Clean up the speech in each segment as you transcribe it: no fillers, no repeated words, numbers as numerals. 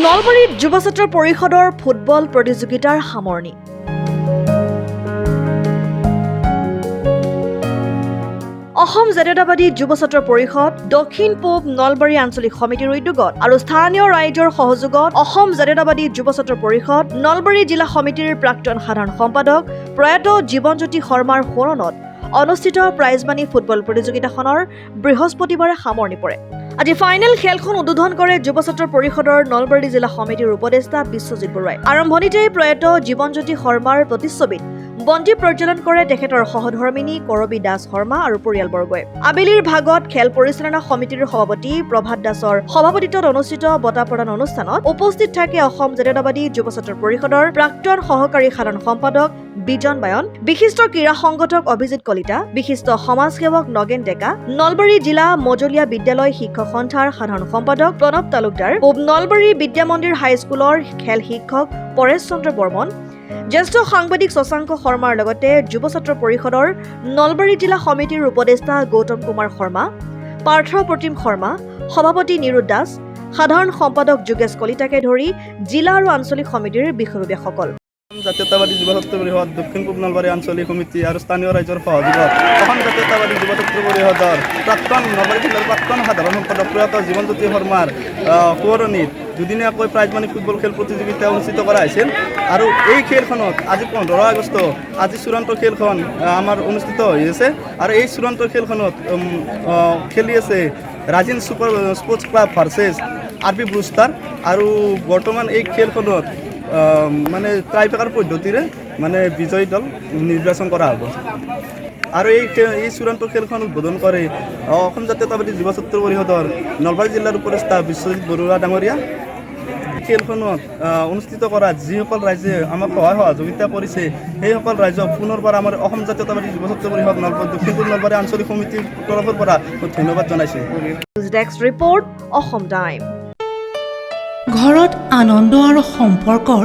নলবাৰীত যুৱ ছাত্ৰ পৰিষদৰ ফুটবল প্ৰতিযোগিতাৰ সামৰণি। অসম জাতীয়তাবাদী যুৱ ছাত্ৰ পৰিষদ, দক্ষিণ পূব নলবাৰী আঞ্চলিক সমিতিৰ উদ্যোগত আৰু স্থানীয় ৰাইজৰ সহযোগত অসম জাতীয়তাবাদী যুৱ ছাত্ৰ পৰিষদ, নলবাৰী জিলা সমিতিৰ প্ৰাক্তন সাধাৰণ সম্পাদক প্ৰয়াত জীৱনজ্যোতি শৰ্মাৰ সোঁৱৰণত অনুষ্ঠিত প্ৰাইজমানি ফুটবল প্ৰতিযোগিতাখনৰ বৃহস্পতিবাৰে সামৰণি পৰে। আজি ফাইনেল খেলখন উদ্বোধন কৰে যুৱ ছাত্ৰ পৰিষদৰ নলবাৰী জিলা সমিতিৰ উপদেষ্টা বিশ্বজিৎ বৰুৱাই। আৰম্ভণিতেই প্ৰয়াত জীৱনজ্যোতি শৰ্মাৰ প্ৰতিচ্ছবিত বন্তি প্ৰজ্বলন কৰে তেখেতৰ সহধৰ্মিনী কৰবী দাস শৰ্মা আৰু পৰিয়ালবৰ্গই। আবেলিৰ ভাগত খেল পৰিচালনা সমিতিৰ সভাপতি প্ৰভাত দাসৰ সভাপতিত্বত অনুষ্ঠিত বঁটা প্ৰদান অনুষ্ঠানত উপস্থিত থাকে অসম জাতীয়তাবাদী যুৱ ছাত্ৰ পৰিষদৰ প্ৰাক্তন সহকাৰী সাধাৰণ সম্পাদক বিজন বায়ন, বিশিষ্ট ক্ৰীড়া সংগঠক অভিজিৎ কলিতা, বিশিষ্ট সমাজসেৱক নগেন ডেকা, নলবাৰী জিলা মজলীয়া বিদ্যালয় শিক্ষক সন্থাৰ সাধাৰণ সম্পাদক প্ৰণৱ তালুকদাৰ, পূব নলবাৰী বিদ্যা মন্দিৰ হাইস্কুলৰ খেল শিক্ষক পৰেশ চন্দ্ৰ বৰ্মন, জ্যেষ্ঠ সাংবাদিক শশাংক শৰ্মাৰ লগতে যুৱ ছাত্ৰ পৰিষদৰ নলবাৰী জিলা সমিতিৰ উপদেষ্টা গৌতম কুমাৰ শৰ্মা, পাৰ্থ প্ৰতিম শৰ্মা, সভাপতি নিৰুদ দাস, সাধাৰণ সম্পাদক যোগেশ কলিতাকে ধৰি জিলা আৰু আঞ্চলিক সমিতিৰ বিষয়ববীয়াসকল। জাতীয়তাবাদী যুৱ ছাত্ৰ পৰিষদ, দক্ষিণ পূব নলবাৰী আঞ্চলিক সমিতি আৰু স্থানীয় ৰাইজৰ সহযোগত অসম জাতীয়তাবাদী যুৱ ছাত্ৰ পৰিষদৰ প্ৰাক্তন নলবাৰী জিলাৰ প্ৰাক্তন সাধাৰণ সম্পাদক প্ৰয়াত জীৱনজ্যোতি শৰ্মাৰ সোঁৱৰণিত দুদিনীয়াকৈ প্ৰাইজমানি ফুটবল খেল প্ৰতিযোগিতা অনুষ্ঠিত কৰা হৈছিল। আৰু এই খেলখনত আজি 15 আগষ্ট আজি চূড়ান্ত খেলখন আমাৰ অনুষ্ঠিত হৈ আছে। আৰু এই চূড়ান্ত খেলখনত খেলি আছে Rajin super sports club versus R B blue star. আৰু বৰ্তমান এই খেলখনত মানে ট্ৰাইবেকাৰ পদ্ধতিৰে মানে বিজয়ী দল নিৰ্বাচন কৰা হ'ব। আৰু এই চূড়ান্ত খেলখন উদ্বোধন কৰে অসম জাতীয়তাবাদী যুৱ ছাত্ৰ পৰিষদৰ নলবাৰী জিলাৰ উপদেষ্টা বিশ্বজিৎ বৰুৱা ডাঙৰীয়া। খেলখনত অনুষ্ঠিত কৰা যিসকল ৰাইজে আমাক সহায় সহযোগিতা কৰিছে সেইসকল ৰাইজক পুনৰবাৰ আমাৰ অসম জাতীয়তাবাদী যুৱ ছাত্ৰ পৰিষদ দক্ষিণ পূব নলবাৰী আঞ্চলিক সমিতিৰ তৰফৰ পৰা ধন্যবাদ জনাইছে। Desk report, Assam time. ঘৰত আনন্দ আৰু সম্পৰ্কৰ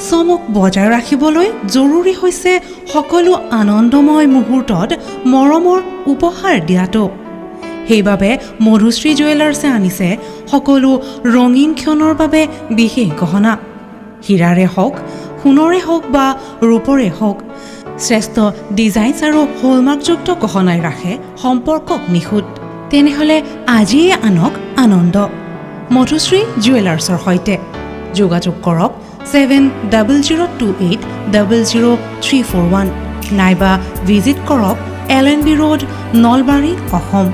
চমক বজাই ৰাখিবলৈ জৰুৰী হৈছে সকলো আনন্দময় মুহূৰ্তত মৰমৰ উপহাৰ দিয়াটো। সেইবাবে মধুশ্ৰী জুৱেলাৰ্ছে আনিছে সকলো ৰঙীন ক্ষণৰ বাবে বিশেষ গহনা। হীৰাৰে হওক, সোণৰে হওক বা ৰূপৰে হওক, শ্ৰেষ্ঠ ডিজাইনছ আৰু হলমাৰ্কযুক্ত গহনাই ৰাখে সম্পৰ্কক নিখুঁত। তেনেহ'লে আজিয়ে আনক আনন্দ মধুশ্ৰী জুৱেলাৰ্ছৰ সৈতে। যোগাযোগ কৰক 7002800341 নাইবা ভিজিট কৰক LNB ৰোড, নলবাৰী, অসম।